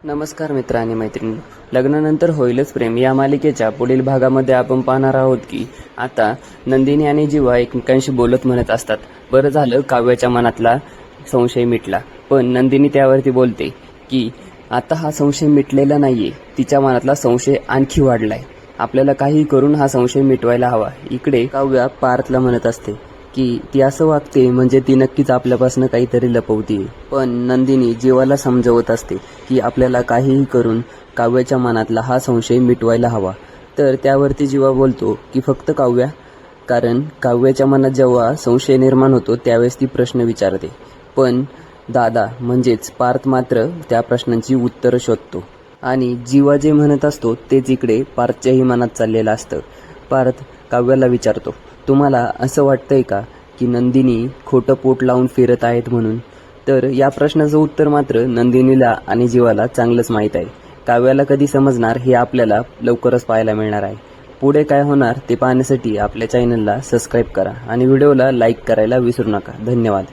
नमस्कार मित्र आणि मैत्रिणी. लग्नानंतर होईलच प्रेम या मालिकेच्या पुढील भागामध्ये आपण पाहणार आहोत की आता नंदिनी आणि जीवा एकमेकांशी बोलत म्हणत असतात, बरं झालं काव्याच्या मनातला संशय मिटला. पण नंदिनी त्यावरती बोलते की आता हा संशय मिटलेला नाहीये, तिच्या मनातला संशय आणखी वाढलाय, आपल्याला काही करून हा संशय मिटवायला हवा. इकडे काव्या पार्थला म्हणत असते की ती असं वागते म्हणजे ती नक्कीच आपल्यापासून काहीतरी लपवतीये. पण नंदिनी जीवाला समजवत असते की आपल्याला काहीही करून काव्याच्या मनातला हा संशय मिटवायला हवा. तर त्यावरती जीवा बोलतो की फक्त काव्या, कारण काव्याच्या मनात जेव्हा संशय निर्माण होतो त्यावेळेस ती प्रश्न विचारते, पण दादा म्हणजेच पार्थ मात्र त्या प्रश्नांची उत्तरं शोधतो आणि जीवा जे म्हणत असतो तेच इकडे पार्थच्याही मनात चाललेलं असतं. पार्थ काव्याला विचारतो, तुम्हाला असं वाटतंय का की नंदिनी खोटं पोट लावून फिरत आहेत म्हणून? तर या प्रश्नाचं उत्तर मात्र नंदिनीला आणि जीवाला चांगलंच माहीत आहे. काव्याला कधी समजणार हे आपल्याला लवकरच पाहायला मिळणार आहे. पुढे काय होणार ते पाहण्यासाठी आपल्या चॅनलला सबस्क्राईब करा आणि व्हिडिओला लाईक करायला विसरू नका. धन्यवाद.